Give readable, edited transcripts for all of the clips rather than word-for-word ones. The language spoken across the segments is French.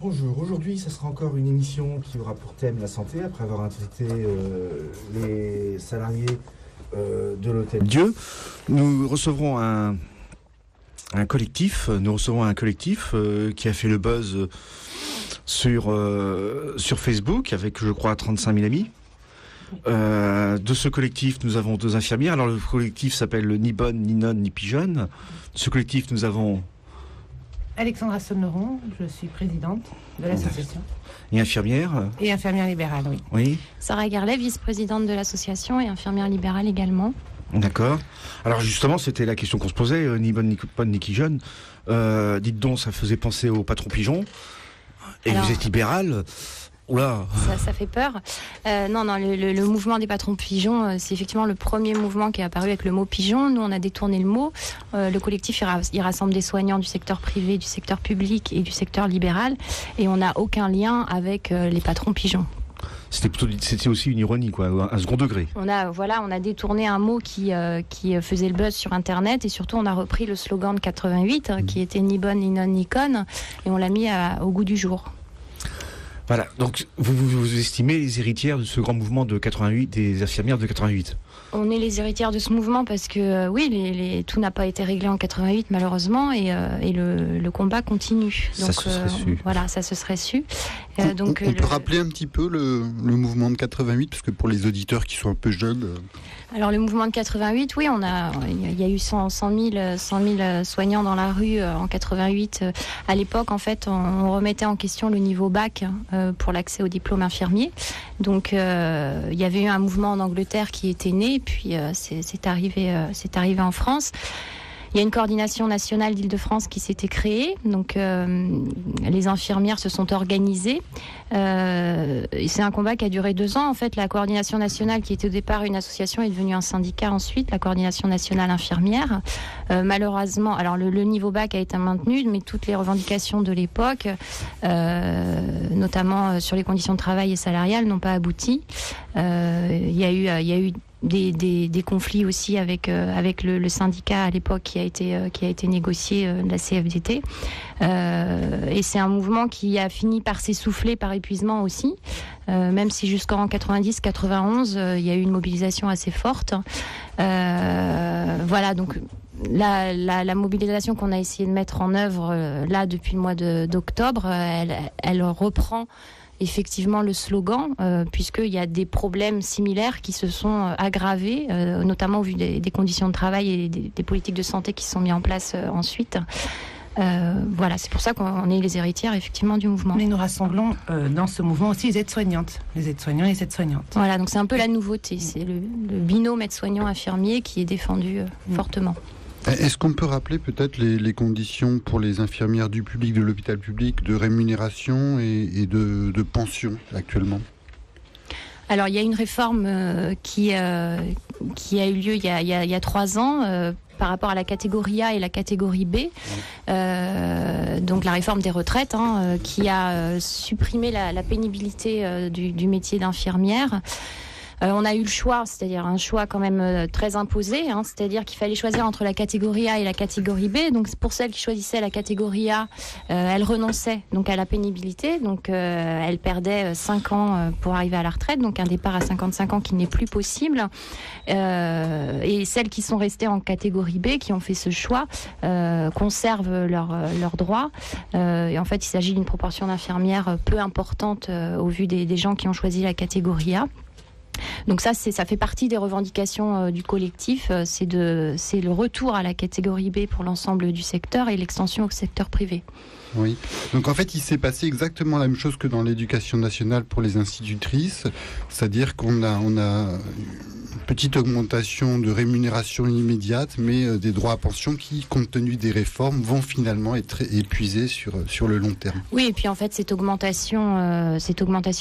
Bonjour, aujourd'hui ça sera encore une émission qui aura pour thème la santé, après avoir invité les salariés de l'hôtel Dieu. Nous recevrons un collectif qui a fait le buzz sur Facebook avec, je crois, 35 000 amis. De ce collectif, nous avons 2 infirmières. Alors, le collectif s'appelle le Ni Bonne, Ni Nonne, Ni Pigeonne. De ce collectif, nous avons... Alexandra Sonneron, je suis présidente de l'association. Et infirmière. Et infirmière libérale, oui. Oui. Sarah Garlet, vice-présidente de l'association et infirmière libérale également. D'accord. Alors justement, c'était la question qu'on se posait, ni bonne, ni pigeonne. Dites donc, ça faisait penser au patron pigeon. Et alors, vous êtes libérale. Oula. Ça fait peur. Non, le mouvement des patrons pigeons, c'est effectivement le premier mouvement qui est apparu avec le mot pigeon. Nous, on a détourné le mot. Le collectif, il rassemble des soignants du secteur privé, du secteur public et du secteur libéral. Et on n'a aucun lien avec les patrons pigeons. C'était aussi une ironie, quoi, un second degré. On a détourné un mot qui faisait le buzz sur Internet, et surtout on a repris le slogan de 88, qui était ni bonne, ni nonne, ni conne, et on l'a mis au goût du jour. Voilà, donc vous estimez les héritières de ce grand mouvement de 88, des infirmières de 88 ? On est les héritières de ce mouvement parce que oui, tout n'a pas été réglé en 88 malheureusement, et le combat continue. Donc, ça se serait su. Voilà, ça se serait su. On peut rappeler un petit peu le mouvement de 88, parce que pour les auditeurs qui sont un peu jeunes... Alors le mouvement de 88, oui, il y a eu 100 000 soignants dans la rue en 88. À l'époque, en fait, on remettait en question le niveau bac pour l'accès au diplôme infirmier. Donc il y avait eu un mouvement en Angleterre qui était né, puis c'est arrivé en France. Il y a une coordination nationale d'Île-de-France qui s'était créée, donc les infirmières se sont organisées. Et c'est un combat qui a duré 2 ans. En fait, la coordination nationale, qui était au départ une association, est devenue un syndicat ensuite, la coordination nationale infirmière. Malheureusement, alors le niveau bac a été maintenu, mais toutes les revendications de l'époque, notamment sur les conditions de travail et salariales, n'ont pas abouti. Il y a eu des conflits aussi avec le syndicat à l'époque qui a été négocié, la CFDT, et c'est un mouvement qui a fini par s'essouffler par épuisement aussi, même si jusqu'en 90-91 il y a eu une mobilisation assez forte. Voilà, donc la mobilisation qu'on a essayé de mettre en œuvre là depuis le mois d'octobre, elle reprend effectivement le slogan, puisqu'il y a des problèmes similaires qui se sont aggravés, notamment au vu des conditions de travail et des politiques de santé qui se sont mises en place ensuite. Voilà, c'est pour ça qu'on est les héritières effectivement du mouvement. Mais nous rassemblons dans ce mouvement aussi les aides-soignantes, les aides-soignants et les aides-soignantes. Voilà, donc c'est un peu la nouveauté, c'est le binôme aide-soignant-infirmier qui est défendu fortement. Est-ce qu'on peut rappeler peut-être les conditions pour les infirmières du public, de l'hôpital public, de rémunération et de pension actuellement ? Alors il y a une réforme qui a eu lieu il y a 3 ans par rapport à la catégorie A et la catégorie B. Donc la réforme des retraites qui a supprimé la pénibilité du métier d'infirmière. On a eu le choix, c'est-à-dire un choix quand même très imposé, c'est-à-dire qu'il fallait choisir entre la catégorie A et la catégorie B. Donc pour celles qui choisissaient la catégorie A, elles renonçaient donc à la pénibilité, donc elles perdaient 5 ans pour arriver à la retraite, donc un départ à 55 ans qui n'est plus possible. Et celles qui sont restées en catégorie B, qui ont fait ce choix, conservent leurs droits. Et en fait, il s'agit d'une proportion d'infirmières peu importante au vu des gens qui ont choisi la catégorie A. Donc ça fait partie des revendications du collectif, c'est le retour à la catégorie B pour l'ensemble du secteur et l'extension au secteur privé. Oui, donc en fait il s'est passé exactement la même chose que dans l'éducation nationale pour les institutrices, c'est-à-dire qu'on a une petite augmentation de rémunération immédiate, mais des droits à pension qui, compte tenu des réformes, vont finalement être épuisés sur le long terme. Oui, et puis en fait cette augmentation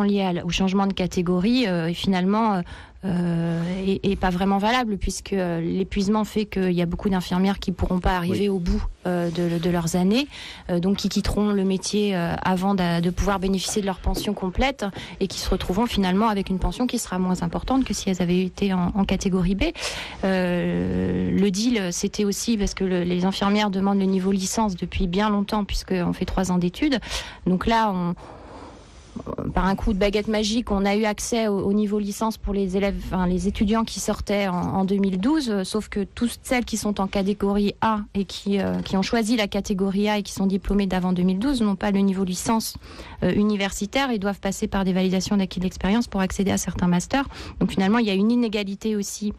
liée au changement de catégorie est finalement est pas vraiment valable, puisque l'épuisement fait qu'il y a beaucoup d'infirmières qui pourront pas arriver au bout de leurs années, donc qui quitteront le métier avant de pouvoir bénéficier de leur pension complète, et qui se retrouveront finalement avec une pension qui sera moins importante que si elles avaient été en catégorie B. Le deal, c'était aussi parce que les infirmières demandent le niveau licence depuis bien longtemps, puisqu'on fait 3 ans d'études. Donc là, par un coup de baguette magique, on a eu accès au niveau licence pour les élèves, les étudiants qui sortaient en 2012, sauf que toutes celles qui sont en catégorie A et qui ont choisi la catégorie A et qui sont diplômées d'avant 2012 n'ont pas le niveau licence universitaire et doivent passer par des validations d'acquis de l'expérience pour accéder à certains masters. Donc finalement, il y a une inégalité aussi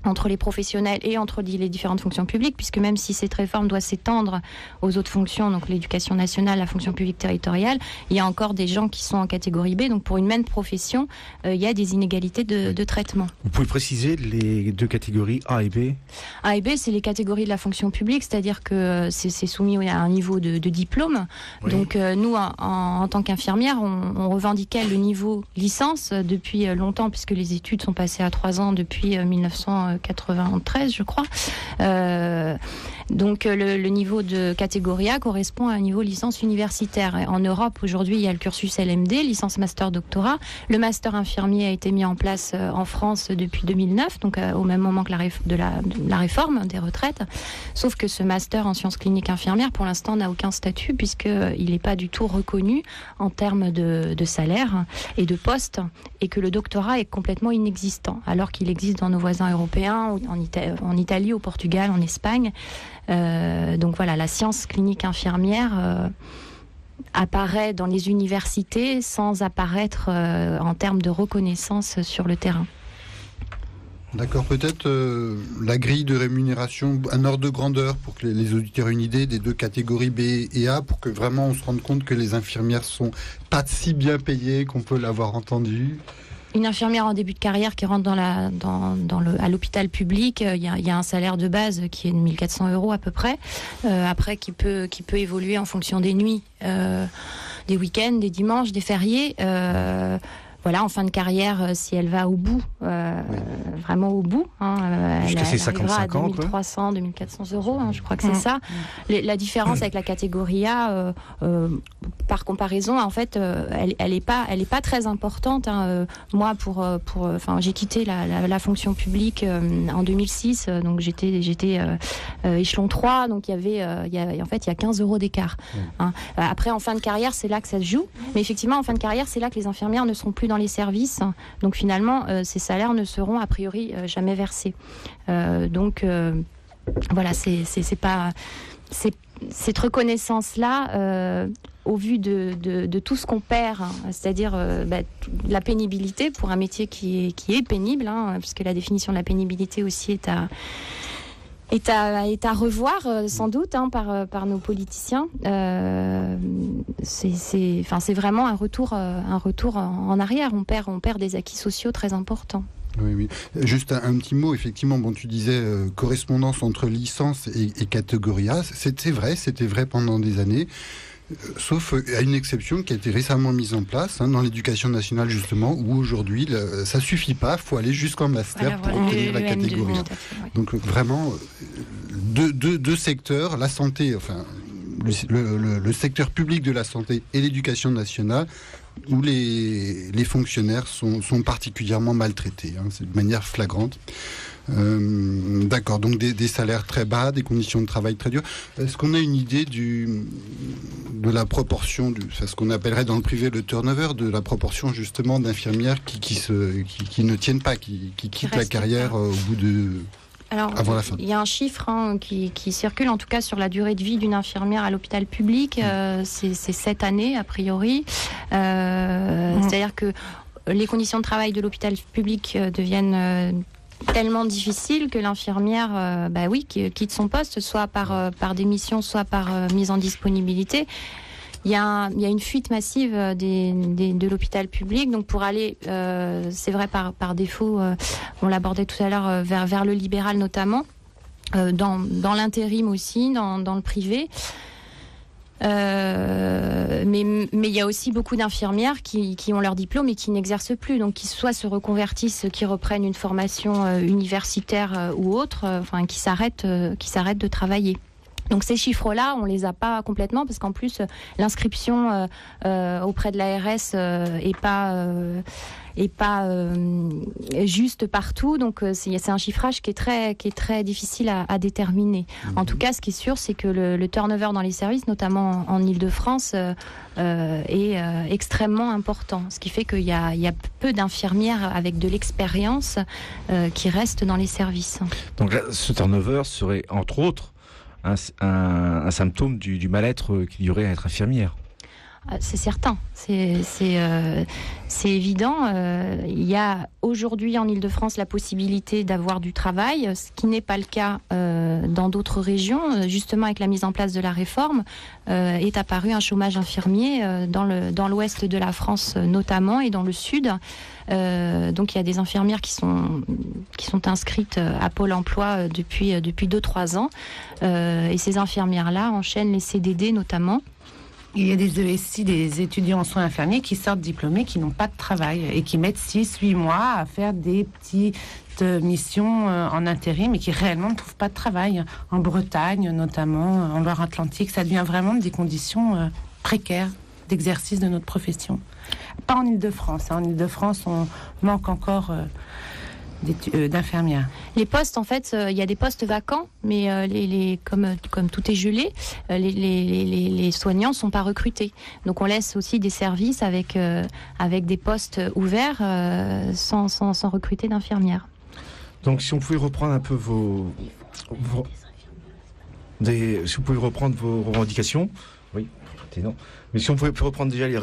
entre les professionnels et entre les différentes fonctions publiques, puisque même si cette réforme doit s'étendre aux autres fonctions, donc l'éducation nationale, la fonction publique territoriale, il y a encore des gens qui sont en catégorie B, donc pour une même profession, il y a des inégalités de traitement. Vous pouvez préciser les 2 catégories A et B ? A et B, c'est les catégories de la fonction publique, c'est-à-dire que c'est soumis à un niveau de diplôme. Oui. Donc nous, en tant qu'infirmières, on revendiquait le niveau licence depuis longtemps, puisque les études sont passées à 3 ans depuis 1993, je crois. Donc le niveau de catégorie A correspond à un niveau licence universitaire. En Europe, aujourd'hui, il y a le cursus LMD, licence master doctorat. Le master infirmier a été mis en place en France depuis 2009, donc au même moment que la réforme des retraites. Sauf que ce master en sciences cliniques infirmières, pour l'instant, n'a aucun statut, puisqu'il n'est pas du tout reconnu en termes de salaire et de poste, et que le doctorat est complètement inexistant, alors qu'il existe dans nos voisins européens, en Italie, au Portugal, en Espagne. Donc voilà, la science clinique infirmière apparaît dans les universités sans apparaître en termes de reconnaissance sur le terrain. D'accord, peut-être la grille de rémunération, un ordre de grandeur pour que les auditeurs aient une idée des 2 catégories B et A, pour que vraiment on se rende compte que les infirmières sont pas si bien payées qu'on peut l'avoir entendu. Une infirmière en début de carrière qui rentre à l'hôpital public, il y a un salaire de base qui est de 1 400 € à peu près, après qui peut évoluer en fonction des nuits, des week-ends, des dimanches, des fériés. Voilà, en fin de carrière, si elle va au bout, vraiment au bout, jusqu'à ses elle arrivera à 2300, 2400 €, je crois que c'est ça. La différence avec la catégorie A, par comparaison, en fait, elle est pas très importante. Moi, j'ai quitté la fonction publique en 2006, donc j'étais échelon 3, donc il y a 15 € d'écart. Après, en fin de carrière, c'est là que ça se joue. Mais effectivement, en fin de carrière, c'est là que les infirmières ne seront plus dans les services. Donc finalement, ces salaires ne seront a priori jamais versés. Donc voilà, c'est pas cette reconnaissance-là, au vu de tout ce qu'on perd, c'est-à-dire la pénibilité pour un métier qui est pénible, puisque la définition de la pénibilité aussi est à revoir sans doute par nos politiciens. C'est vraiment un retour en arrière. On perd des acquis sociaux très importants. Oui. Juste un petit mot, effectivement, tu disais correspondance entre licence et catégorie A. C'était vrai pendant des années. Sauf à une exception qui a été récemment mise en place dans l'éducation nationale, justement, où aujourd'hui ça suffit pas, il faut aller jusqu'en master pour obtenir la catégorie. Donc vraiment, deux secteurs, la santé, le secteur public de la santé et l'éducation nationale, où les fonctionnaires sont particulièrement maltraités, c'est de manière flagrante. D'accord, donc des salaires très bas, des conditions de travail très dures. Est-ce qu'on a une idée de la proportion, ce qu'on appellerait dans le privé le turnover, de la proportion justement d'infirmières qui ne tiennent pas, qui quittent la carrière au bout de... Alors, il y a un chiffre qui circule, en tout cas sur la durée de vie d'une infirmière à l'hôpital public, c'est 7 années a priori. C'est-à-dire que les conditions de travail de l'hôpital public deviennent tellement difficiles que l'infirmière quitte son poste, soit par démission, soit par mise en disponibilité. Il y a une fuite massive de l'hôpital public, donc pour aller, c'est vrai par défaut, on l'abordait tout à l'heure, vers le libéral notamment, dans l'intérim aussi, dans le privé. mais il y a aussi beaucoup d'infirmières qui ont leur diplôme et qui n'exercent plus, donc qui soit se reconvertissent, qui reprennent une formation universitaire ou autre, qui s'arrêtent de travailler. Donc ces chiffres-là, on les a pas complètement parce qu'en plus l'inscription auprès de l'ARS est pas juste partout. Donc c'est un chiffrage qui est très difficile à déterminer. En tout cas, ce qui est sûr, c'est que le turnover dans les services, notamment en Île-de-France, est extrêmement important. Ce qui fait qu'il y a peu d'infirmières avec de l'expérience qui restent dans les services. Donc là, ce turnover serait entre autres un symptôme du mal-être qu'il y aurait à être infirmière. C'est certain, c'est évident. Il y a aujourd'hui en Île-de-France la possibilité d'avoir du travail, ce qui n'est pas le cas dans d'autres régions. Justement, avec la mise en place de la réforme, est apparu un chômage infirmier dans l'ouest de la France notamment et dans le sud. Donc il y a des infirmières qui sont inscrites à Pôle emploi depuis 2-3 ans. Et ces infirmières-là enchaînent les CDD notamment. Il y a des ESI, des étudiants en soins infirmiers qui sortent diplômés, qui n'ont pas de travail et qui mettent 6-8 mois à faire des petites missions en intérim et qui réellement ne trouvent pas de travail. En Bretagne notamment, en Loire-Atlantique, ça devient vraiment des conditions précaires d'exercice de notre profession. Pas en Île-de-France. En Île-de-France, on manque encore d'infirmières. Les postes, en fait, il y a des postes vacants, mais comme tout est gelé, les soignants ne sont pas recrutés. Donc on laisse aussi des services avec des postes ouverts sans recruter d'infirmières. Donc si on pouvait reprendre un peu si vous pouvez reprendre vos revendications, oui, non. Mais si on pouvait reprendre déjà les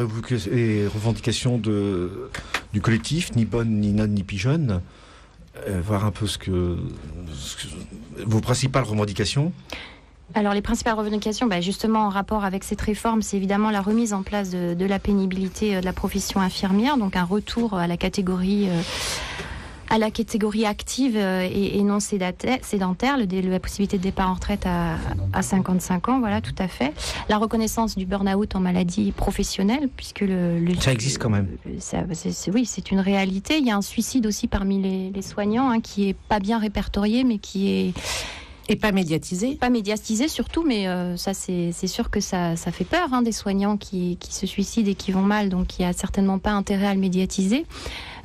revendications du collectif, ni bonne, ni nonne, ni pigeonne, voir un peu vos principales revendications. Alors les principales revendications, justement en rapport avec cette réforme, c'est évidemment la remise en place de la pénibilité de la profession infirmière, donc un retour à la catégorie active et non sédentaire, la possibilité de départ en retraite à 55 ans, voilà, tout à fait. La reconnaissance du burn-out en maladie professionnelle, puisque ça existe quand même. Oui, c'est une réalité. Il y a un suicide aussi parmi les soignants, qui est pas bien répertorié, mais qui est... Et pas médiatisé. Pas médiatisé surtout, mais ça c'est sûr que ça fait peur, des soignants qui se suicident et qui vont mal, donc il n'y a certainement pas intérêt à le médiatiser.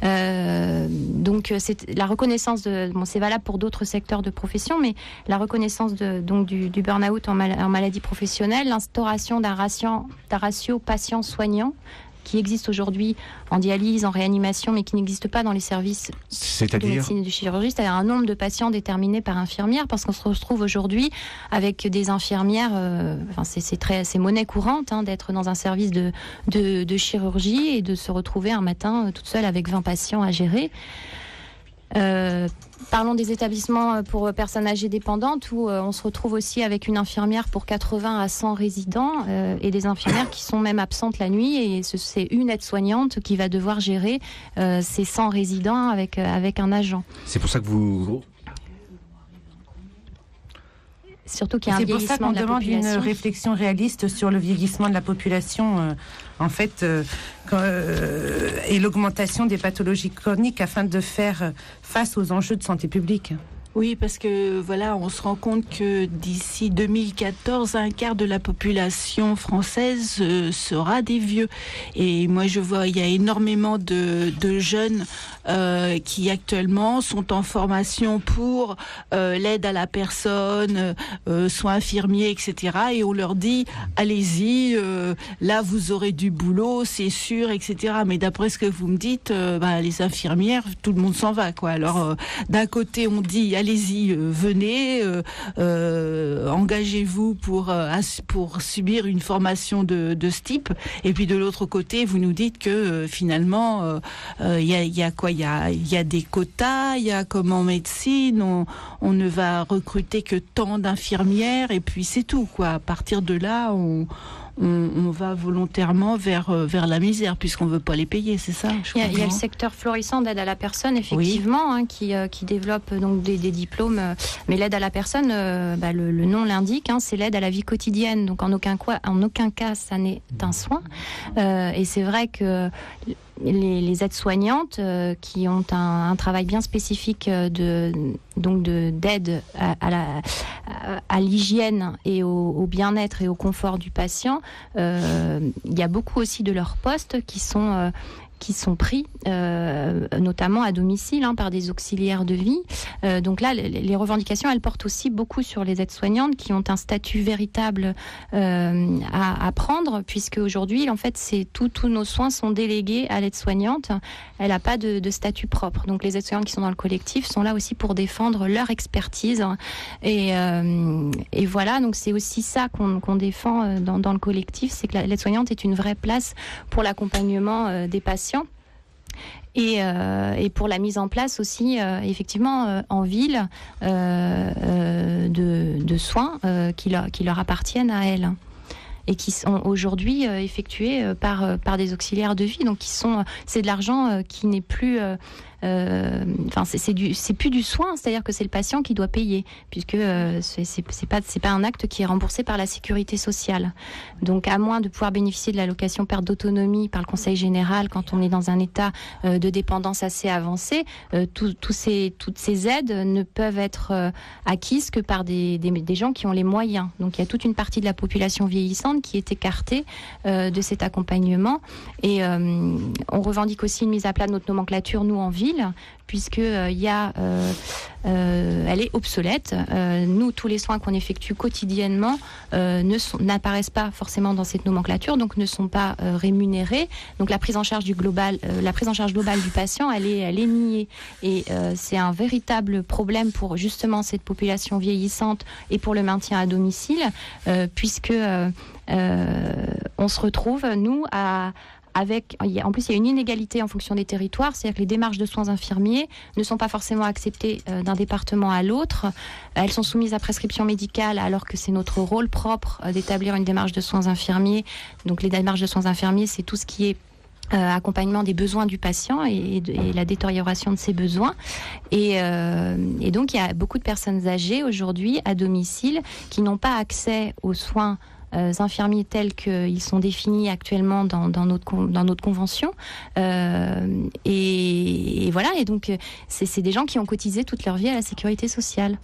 Donc c'est la reconnaissance c'est valable pour d'autres secteurs de profession, mais la reconnaissance du burn-out en maladie professionnelle, l'instauration d'un ratio patient-soignant qui existe aujourd'hui en dialyse, en réanimation, mais qui n'existe pas dans les services de médecine et de chirurgie, c'est-à-dire un nombre de patients déterminé par infirmière, parce qu'on se retrouve aujourd'hui avec des infirmières, c'est monnaie courante d'être dans un service de chirurgie et de se retrouver un matin toute seule avec 20 patients à gérer. Parlons des établissements pour personnes âgées dépendantes où on se retrouve aussi avec une infirmière pour 80 à 100 résidents et des infirmières qui sont même absentes la nuit, et c'est une aide-soignante qui va devoir gérer ces 100 résidents avec un agent. C'est pour ça que vous... Surtout qu'il y a un vieillissement de la population. C'est pour ça qu'on demande une réflexion réaliste sur le vieillissement de la population, et l'augmentation des pathologies chroniques afin de faire face aux enjeux de santé publique. Oui, parce que on se rend compte que d'ici 2014, un quart de la population française sera des vieux. Et moi, je vois, il y a énormément de jeunes qui actuellement sont en formation pour l'aide à la personne, soins infirmiers, etc. Et on leur dit, allez-y, là vous aurez du boulot, c'est sûr, etc. Mais d'après ce que vous me dites, les infirmières, tout le monde s'en va, quoi. Alors, d'un côté, on dit, allez-y, venez, engagez-vous pour subir une formation de ce type. Et puis de l'autre côté, vous nous dites que finalement, il y a quoi ? Il y a des quotas, il y a comme en médecine, on ne va recruter que tant d'infirmières et puis c'est tout, quoi. À partir de là, on va volontairement vers la misère, puisqu'on ne veut pas les payer, c'est ça? Il y a le secteur florissant d'aide à la personne, effectivement, qui développe donc des diplômes. Mais l'aide à la personne, le nom l'indique, c'est l'aide à la vie quotidienne. Donc en aucun cas, ça n'est un soin. Et c'est vrai que les aides-soignantes qui ont un travail bien spécifique d'aide à l'hygiène et au bien-être et au confort du patient, il y a beaucoup aussi de leurs postes qui sont pris, notamment à domicile, par des auxiliaires de vie. Donc là, les revendications, elles portent aussi beaucoup sur les aides-soignantes qui ont un statut véritable à prendre, puisque aujourd'hui, en fait, tous nos soins sont délégués à l'aide-soignante. Elle n'a pas de statut propre. Donc les aides-soignantes qui sont dans le collectif sont là aussi pour défendre leur expertise. Et voilà, donc c'est aussi ça qu'on défend dans le collectif, c'est que l'aide-soignante est une vraie place pour l'accompagnement des patients. Et pour la mise en place aussi, effectivement, en ville, de soins qui leur appartiennent à elles et qui sont aujourd'hui effectués par des auxiliaires de vie. Donc c'est de l'argent qui n'est plus... c'est plus du soin, c'est-à-dire que c'est le patient qui doit payer, puisque c'est pas un acte qui est remboursé par la sécurité sociale. Donc à moins de pouvoir bénéficier de l'allocation perte d'autonomie par le Conseil général quand on est dans un état de dépendance assez avancé, toutes ces aides ne peuvent être acquises que par des gens qui ont les moyens. Donc il y a toute une partie de la population vieillissante qui est écartée de cet accompagnement, et on revendique aussi une mise à plat de notre nomenclature, nous, en ville, puisque elle est obsolète. Nous, tous les soins qu'on effectue quotidiennement n'apparaissent pas forcément dans cette nomenclature, donc ne sont pas rémunérés. Donc la prise en charge globale du patient, elle est niée. Et c'est un véritable problème pour justement cette population vieillissante et pour le maintien à domicile, puisque on se retrouve, nous, en plus, il y a une inégalité en fonction des territoires, c'est-à-dire que les démarches de soins infirmiers ne sont pas forcément acceptées d'un département à l'autre. Elles sont soumises à prescription médicale, alors que c'est notre rôle propre d'établir une démarche de soins infirmiers. Donc les démarches de soins infirmiers, c'est tout ce qui est accompagnement des besoins du patient et la détérioration de ses besoins. Et donc, il y a beaucoup de personnes âgées aujourd'hui à domicile qui n'ont pas accès aux soins infirmiers tels qu'ils sont définis actuellement dans notre convention. Et voilà, et donc c'est des gens qui ont cotisé toute leur vie à la sécurité sociale.